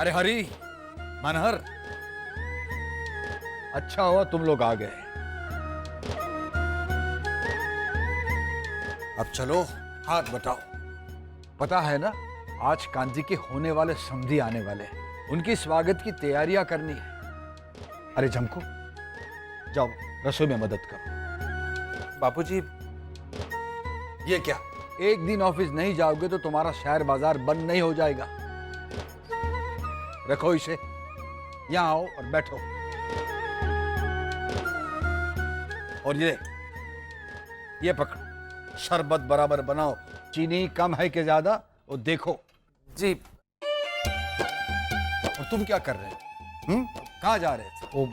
अरे हरी, मनहर, अच्छा हुआ तुम लोग आ गए। अब चलो हाथ बटाओ। पता है ना, आज कांजी के होने वाले समधी आने वाले हैं। उनकी स्वागत की तैयारियां करनी है। अरे झमको, जाओ रसोई में मदद करो। बापूजी, ये क्या, एक दिन ऑफिस नहीं जाओगे तो तुम्हारा शहर बाजार बंद नहीं हो जाएगा। रखो इसे, यहां आओ और बैठो। और ये पकड़ो, शरबत बराबर बनाओ। चीनी कम है कि ज्यादा वो देखो। जी। और तुम क्या कर रहे हो? कहाँ जा रहे थे? वो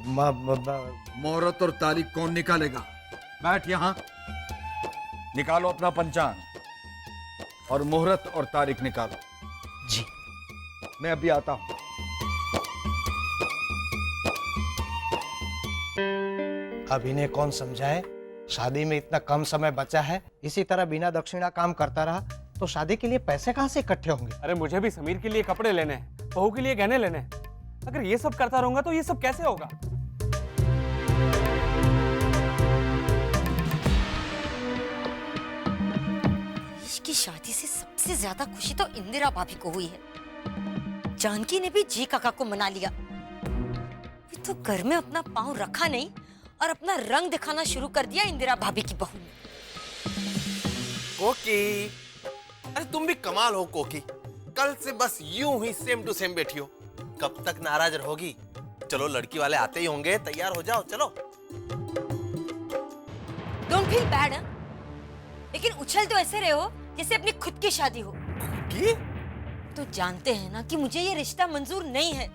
मुहूर्त और तारीख कौन निकालेगा? बैठ यहां, निकालो अपना पंचांग और मुहूर्त और तारीख निकालो। जी। मैं अभी आता हूं। अब इन्हें कौन समझाए, शादी में इतना कम समय बचा है। इसी तरह बिना दक्षिणा काम करता रहा तो शादी के लिए पैसे कहां से इकट्ठे होंगे। अरे मुझे भी समीर के लिए कपड़े लेने हैं, बहू के लिए गहने लेने हैं। अगर ये सब करता रहूंगा तो ये सब कैसे होगा? इसकी शादी से सबसे ज्यादा खुशी तो इंदिरा भाभी को हुई है। जानकी ने भी जी काका को मना लिया। ये तो घर में अपना पांव रखा नहीं और अपना रंग दिखाना शुरू कर दिया इंदिरा भाभी की बहू ने। कोकी, अरे तुम भी कमाल हो कोकी। कल से बस यूं ही सेम टू सेम बैठी हो। कब तक नाराज रहोगी? चलो लड़की वाले आते ही होंगे, तैयार हो जाओ। चलो। डोंट फील बैड, लेकिन उछल तो ऐसे रहे हो जैसे अपनी खुद की शादी हो। कोकी? तो जानते हैं ना कि मुझे ये रिश्ता मंजूर नहीं है।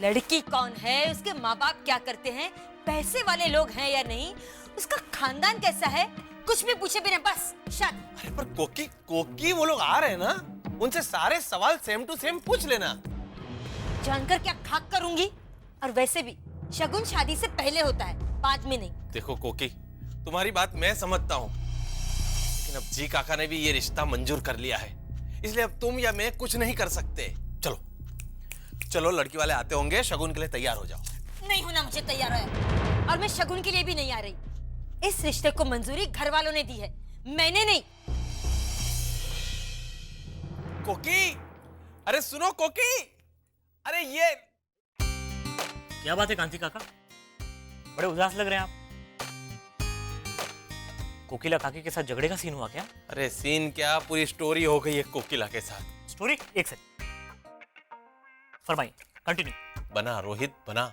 लड़की कौन है, उसके माँ बाप क्या करते हैं, पैसे वाले लोग हैं या नहीं, उसका खानदान कैसा है, कुछ भी पूछे बिना बस शादी। अरे पर कोकी, कोकी वो लोग आ रहे हैं ना, उनसे सारे सवाल सेम टू सेम पूछ लेना। जानकर क्या खाक करूंगी। और वैसे भी शगुन शादी से पहले होता है, बाद में नहीं। देखो कोकी, तुम्हारी बात मैं समझता हूँ, लेकिन अब जी काका ने भी ये रिश्ता मंजूर कर लिया है, इसलिए अब तुम या मैं कुछ नहीं कर सकते। चलो चलो, लड़की वाले आते होंगे, शगुन के लिए तैयार हो जाओ। नहीं होना मुझे तैयार है, और मैं शगुन के लिए भी नहीं आ रही। इस रिश्ते को मंजूरी घर वालों ने दी है, मैंने नहीं। कोकी, अरे सुनो कोकी, अरे ये क्या बात है कांति काका, बड़े उदास लग रहे हैं आप। कोकिला काकी के साथ झगड़े का सीन हुआ क्या? अरे सीन क्या, पूरी स्टोरी हो गई है कोकिला के साथ। स्टोरी? एक सेकंड, फरमाइए, कंटिन्यू। बना रोहित बना,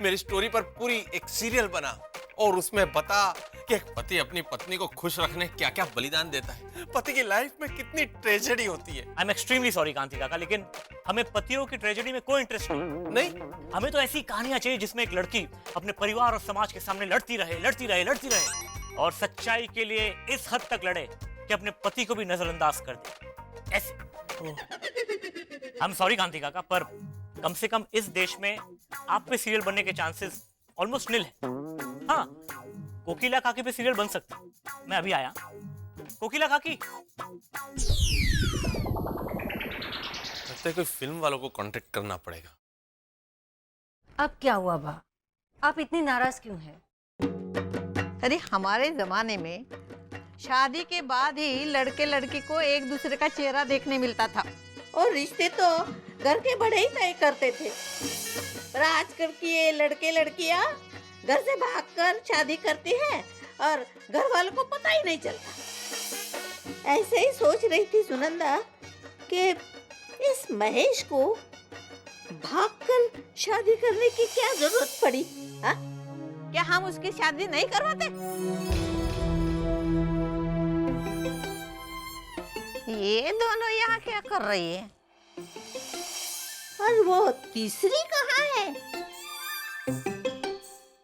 मेरी स्टोरी पर पूरी एक सीरियल बना, और उसमें बता कि एक पति अपनी पत्नी को खुश रखने क्या क्या बलिदान देता है। पति की लाइफ में कितनी ट्रेजेडी होती है। आई एम एक्सट्रीमली सॉरी कांति काका, लेकिन हमें पतियों की ट्रेजेडी में कोई इंटरेस्ट नहीं। हमें तो ऐसी कहानियां चाहिए जिसमें एक लड़की अपने परिवार और समाज के सामने लड़ती रहे, लड़ती रहे, लड़ती रहे, और सच्चाई के लिए इस हद तक लड़े कि अपने पति को भी नजरअंदाज कर दे। ऐसे आई एम सॉरी कांति काका, पर कम से कम इस देश में आप पे सीरियल बनने के चांसेस ऑलमोस्ट निल है। हाँ, कोकिला काकी पे सीरियल बन सकता है। मैं अभी आया। कोकिला काकी, लगता है कोई फिल्म वालों को कांटेक्ट करना पड़ेगा। अब क्या हुआ बा, आप इतनी नाराज क्यों हैं? अरे हमारे जमाने में शादी के बाद ही लड़के लड़की को एक दूसरे का चेहरा देखने मिलता था, और रिश्ते तो घर के बड़े ही तय करते थे। पर आजकल की ये लड़के लड़कियां घर से भागकर शादी करती हैं और घर वालों को पता ही नहीं चलता। ऐसे ही सोच रही थी सुनंदा कि इस महेश को भागकर शादी करने की क्या जरूरत पड़ी। हा? क्या हम उसकी शादी नहीं करवाते? ये दोनों यहाँ क्या कर रही है? और वो तीसरी कहाँ है,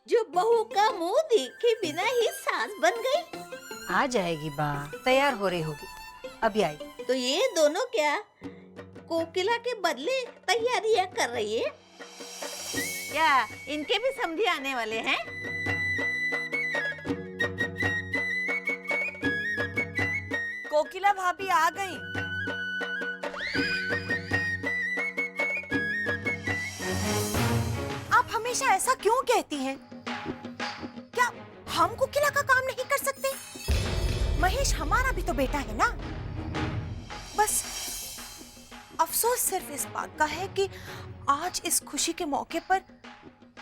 जो बहू का मुंह देखे बिना ही सास बन गई? आ जाएगी बा, तैयार हो रही होगी, अभी आई। तो ये दोनों क्या कोकिला के बदले तैयारियां कर रही है? क्या इनके भी समधी आने वाले हैं? कोकिला भाभी आ गई। हमेशा ऐसा क्यों कहती हैं? क्या हम कोकिला का काम नहीं कर सकते? महेश हमारा भी तो बेटा है ना। बस अफसोस सिर्फ इस बात का है कि आज इस खुशी के मौके पर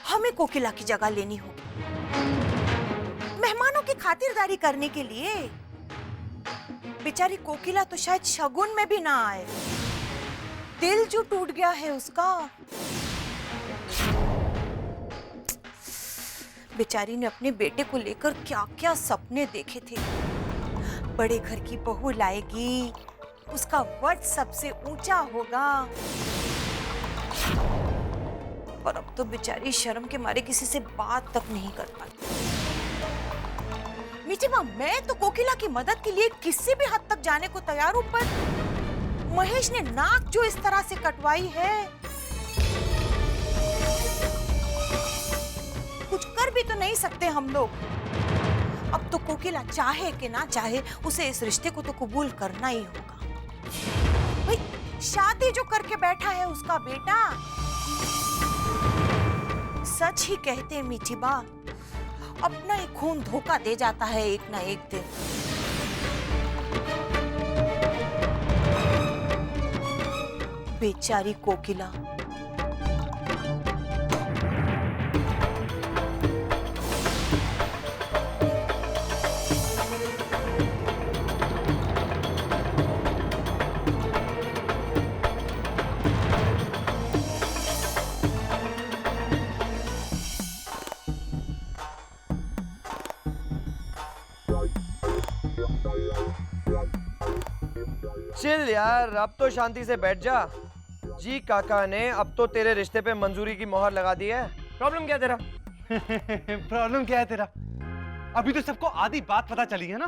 हमें कोकिला की जगह लेनी होगी। मेहमानों की खातिरदारी करने के लिए बेचारी कोकिला तो शायद शगुन में भी ना आए। दिल जो टूट गया है उसका। बेचारी ने अपने बेटे को लेकर क्या क्या सपने देखे थे। बड़े घर की बहू लाएगी, उसका वर्थ सबसे ऊंचा होगा। और अब तो बेचारी शर्म के मारे किसी से बात तक नहीं कर पाती। मीठी माँ, मैं तो कोकिला की मदद के लिए किसी भी हद तक जाने को तैयार हूँ, पर महेश ने नाक जो इस तरह से कटवाई है, कुछ कर भी तो नहीं सकते हम लोग। अब तो कोकिला चाहे कि ना चाहे उसे इस रिश्ते को तो कबूल करना ही होगा। भाई, शादी जो करके बैठा है उसका बेटा, सच ही कहते हैं मीठी बा, अपना ही खून धोखा दे जाता है एक ना एक दिन। बेचारी कोकिला। चिल यार, अब तो शांति से बैठ जा। जी काका ने अब तो तेरे रिश्ते पे मंजूरी की मोहर लगा दी है। प्रॉब्लम क्या है तेरा? प्रॉब्लम क्या है तेरा? अभी तो सबको आधी बात पता चली है ना।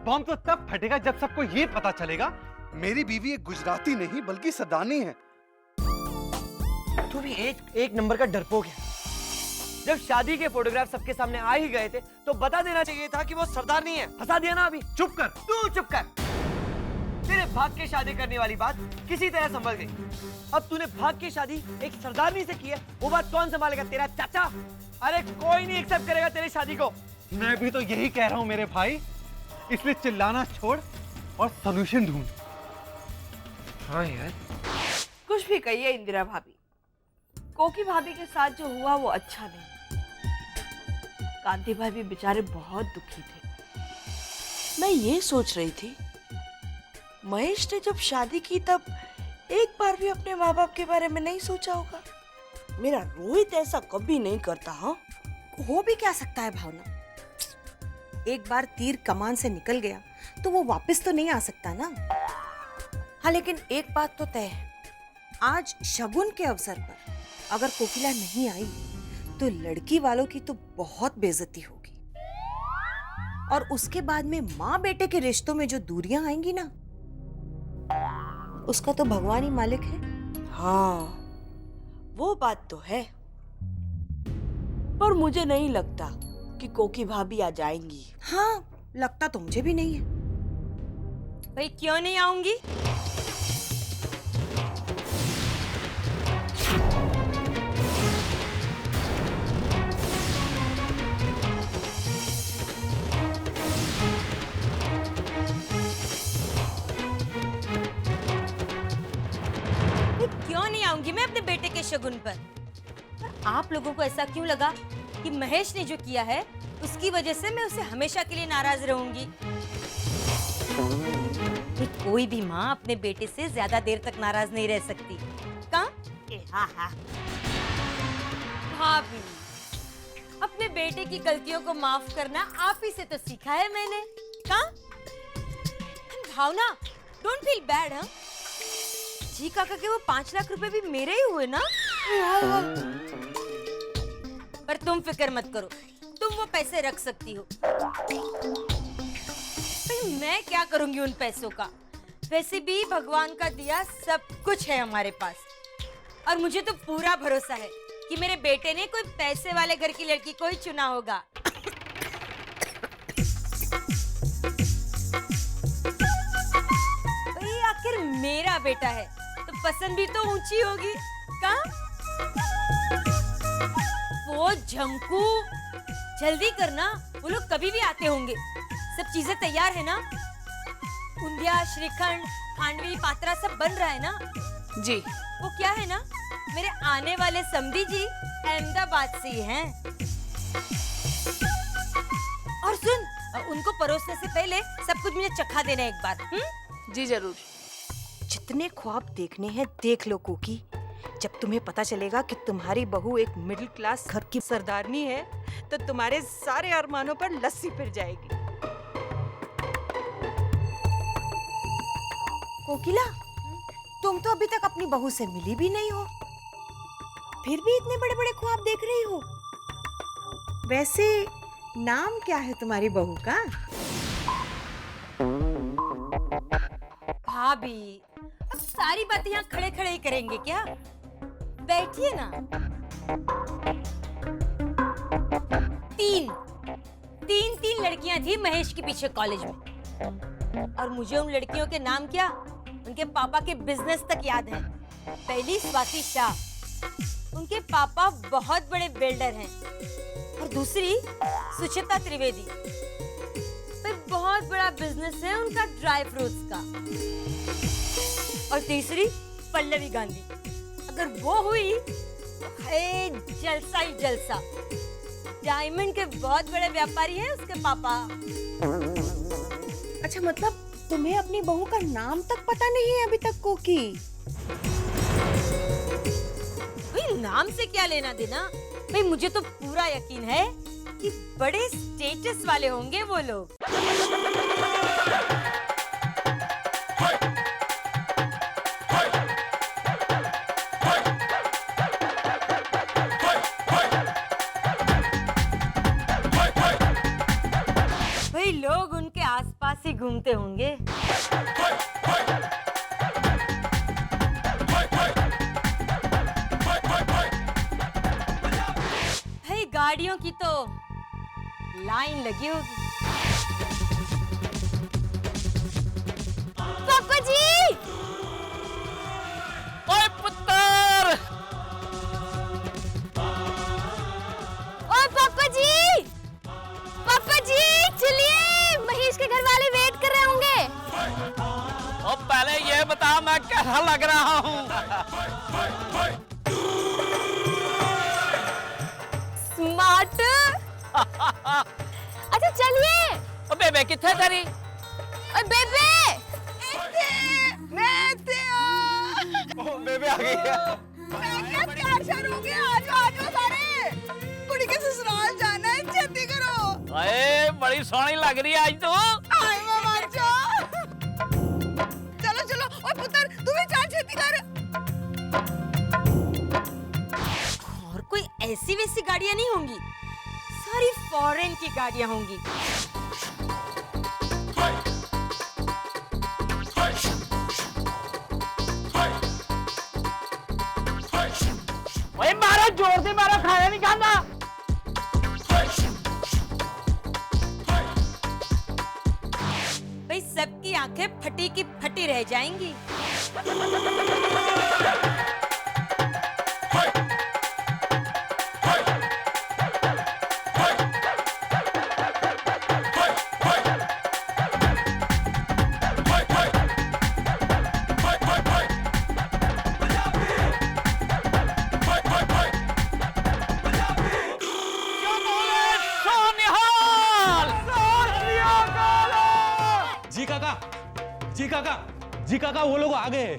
बॉम्ब तो तब फटेगा जब सबको ये पता चलेगा मेरी बीवी एक गुजराती नहीं बल्कि सदानी है। तू भी एक नंबर का डरपोक है। जब शादी के फोटोग्राफ सबके सामने आ ही गए थे तो बता देना चाहिए था कि वो सरदार नहीं है। फंसा दिया ना अभी। चुप कर। तू चुप कर। तेरे भाग के शादी करने वाली बात किसी तरह संभल गई। अब तूने भाग की शादी एक सरदारनी से की है, वो बात कौन संभालेगा? तेरा चाचा? अरे कोई नहीं एक्सेप्ट करेगा तेरी शादी को। मैं भी तो यही कह रहा हूँ मेरे भाई, इसलिए चिल्लाना छोड़ और सॉल्यूशन ढूंढ। हाँ यार, कुछ भी कहिए इंदिरा भाभी, कोकी भाभी के साथ जो हुआ वो अच्छा नहीं। कांति भाई भी बेचारे बहुत दुखी थे। मैं ये सोच रही थी, महेश ने जब शादी की तब एक बार भी अपने माँ बाप के बारे में नहीं सोचा होगा। मेरा रोहित ऐसा कभी नहीं करता। हाँ, हो भी क्या सकता है भावना। एक बार तीर कमान से निकल गया तो वो वापस तो नहीं आ सकता ना। हाँ, लेकिन एक बात तो तय है, आज शगुन के अवसर पर अगर कोकिला नहीं आई तो लड़की वालों की तो बहुत बेइज्जती होगी। और उसके बाद में माँ बेटे के रिश्तों में जो दूरियां आएंगी ना, उसका तो भगवान ही मालिक है। हाँ, वो बात तो है, पर मुझे नहीं लगता कि कोकी भाभी आ जाएंगी। हाँ, लगता तो मुझे भी नहीं है। भाई क्यों नहीं आऊंगी? क्यों नहीं आऊंगी मैं अपने बेटे के शगुन पर? आप लोगों को ऐसा क्यों लगा कि महेश ने जो किया है उसकी वजह से मैं उसे हमेशा के लिए नाराज रहूंगी? कोई भी माँ अपने बेटे से ज्यादा देर तक नाराज नहीं रह सकती। कहाँ? हाँ हाँ भाभी, अपने बेटे की गलतियों को माफ करना आप ही से तो सीखा है मैंने। कहाँ? भावना, डोंट फील बैड। हाँ, जी काका के वो 5 लाख रुपए भी मेरे ही हुए ना। पर तुम फिक्र मत करो, तुम वो पैसे रख सकती हो। मैं क्या करूंगी उन पैसों का? वैसे भी भगवान का दिया सब कुछ है हमारे पास, और मुझे तो पूरा भरोसा है कि मेरे बेटे ने कोई पैसे वाले घर की लड़की को ही चुना होगा। भाई आखिर मेरा बेटा है तो पसंद भी तो ऊंची होगी। कहाँ? वो झमकू, जल्दी करना, वो लोग कभी भी आते होंगे। सब चीजें तैयार है ना? बुंदिया, श्रीखंड, खांडवी, पात्रा सब बन रहा है ना? जी। वो क्या है ना, मेरे आने वाले समधी जी अहमदाबाद से ही हैं। और सुन, उनको परोसने से पहले सब कुछ मुझे चखा देना एक बार। जी जरूर। जितने ख्वाब देखने हैं देख लो कोकी। जब तुम्हें पता चलेगा कि तुम्हारी बहू एक मिडिल क्लास घर की सरदारनी है तो तुम्हारे सारे अरमानों पर लस्सी फिर जाएगी। कोकिला, तुम तो अभी तक अपनी बहू से मिली भी नहीं हो, फिर भी इतने बड़े बड़े ख्वाब देख रही हो। वैसे नाम क्या है तुम्हारी बहू का? भाभी, अब सारी बातें यहाँ खड़े खड़े ही करेंगे क्या? बैठिए ना। तीन लड़कियां थी महेश के पीछे कॉलेज में, और मुझे उन लड़कियों के नाम क्या, उनके पापा के बिजनेस तक याद है। पहली स्वाति शाह, उनके पापा बहुत बड़े बिल्डर हैं, और दूसरी सुचिता त्रिवेदी, पर बहुत बड़ा बिजनेस है उनका ड्राई फ्रूट्स का। और तीसरी पल्लवी गांधी, अगर वो हुई तो है जलसा ही जलसा। डायमंड के बहुत बड़े व्यापारी हैं उसके पापा। अच्छा, मतलब तुम्हें अपनी बहू का नाम तक पता नहीं है अभी तक कोकी? भाई नाम से क्या लेना देना? भाई मुझे तो पूरा यकीन है कि बड़े स्टेटस वाले होंगे वो लोग। भाई लोग उनके आसपास ही घूमते होंगे। भाई गाड़ियों की तो लाइन लगी होगी। पापा जी! ओए पुत्र! ओए पापा जी! पापा जी चलिए, महेश के घर वाले वेट कर रहे होंगे। और पहले ये बता मैं कैसा लग रहा हूँ? स्मार्ट। अच्छा चलिए। ओ बेबे किथे तेरी? बेबे! ओ बेबे आ गई है। अरे बड़ी सोहनी लग रही है आज तू। चलो चलो, ओए पुत्र तू भी चाय छेती कर। और कोई ऐसी वैसी गाड़ियां नहीं होंगी, सारी फॉरेन की गाड़ियां होंगी। ओए मारो जोर से मारो, खाना नहीं खाना। भाई सबकी आंखें फटी की फटी रह जाएंगी। जी काका वो लोग आ गए।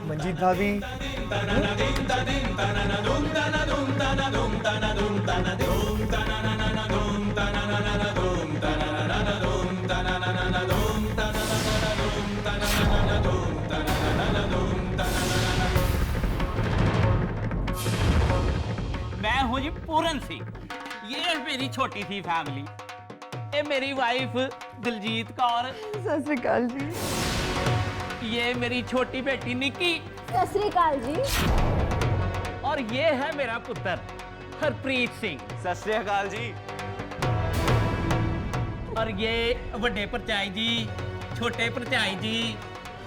मंजीत भाभी, पूरन सिंह। ये मेरी छोटी सी फैमिली। ये मेरी वाइफ दिलजीत कौर। सत श्री अकाल जी। ये मेरी छोटी बेटी निक्की। सत श्री अकाल जी। और ये है मेरा पुत्र हरप्रीत सिंह। सत श्री अकाल जी। और ये वड्डे भरजाई जी, छोटे भरजाई जी,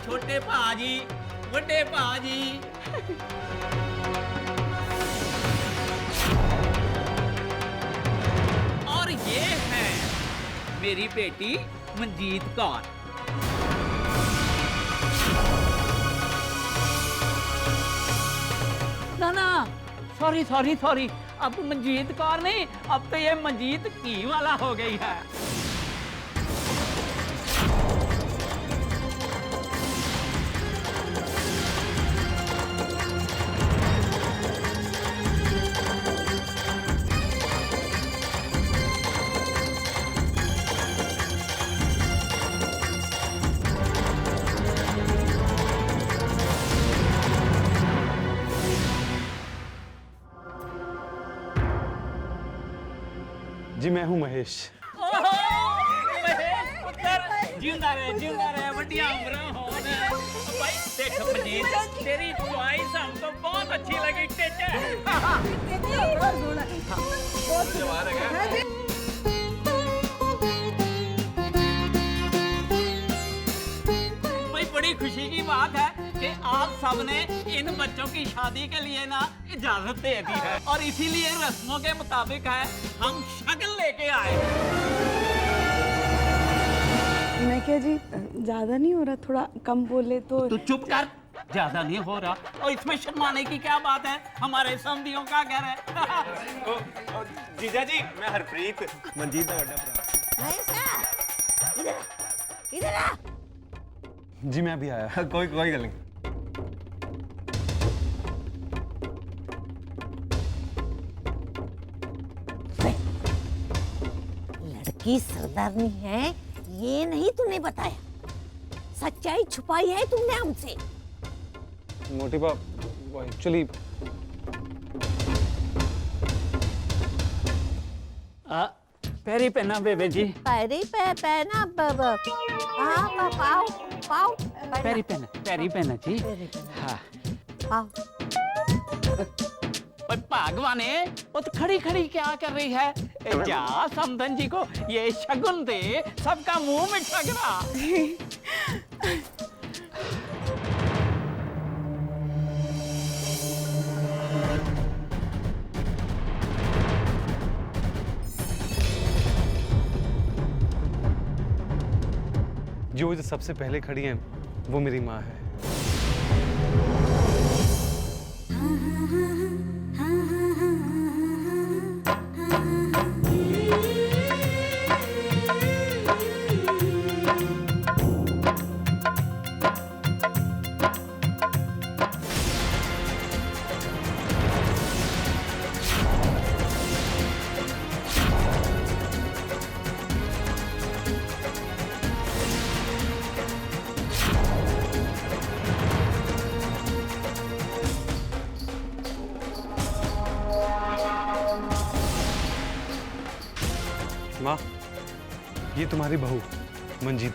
छोटे भा जी, वड्डे भा जी। और ये है मेरी बेटी मनजीत कौर। ना ना, सॉरी सॉरी सॉरी, अब मनजीत कौर नहीं, अब तो ये मनजीत की वाला हो गई है। जी मैं हूँ महेश। ओहो, महेश पुत्र, जिंदा रहे, बढ़िया उम्र हो ना। भाई देख मनजीत, तेरी चॉइस हमको बहुत अच्छी लगी। भाई बड़ी खुशी की बात है कि आप सबने इन बच्चों की शादी के लिए ना इजाजत दे दी है, और इसीलिए रस्मों के मुताबिक है हम शगन लेके आए। मैं क्या जी, ज्यादा नहीं हो रहा? थोड़ा कम बोले तो। तू चुप कर, ज्यादा नहीं हो रहा, और इसमें शर्माने की क्या बात है? हमारे समधियों का घर है। जीजा जी, मैं हरप्रीत, मनजीत का बड़ा भरा। इधर आ। जी मैं अभी आया। कोई गल नहीं। लड़की सरदारनी है, ये नहीं तूने बताया। सच्चाई छुपाई है तुमने हमसे। मोटी बाप एक्चुअली पैरी पहना बेबे जी। पैरी पे पहना हाँ पाओ पाओ पैरी पहना जी। हाँ पाओ। भगवान वो तो खड़ी खड़ी क्या कर रही है? जा समधन जी को ये शगुन दे, सबका मुंह मिठा करा। जो सबसे पहले खड़ी है वो मेरी माँ है। माँ, ये तुम्हारी बहू मंजीत।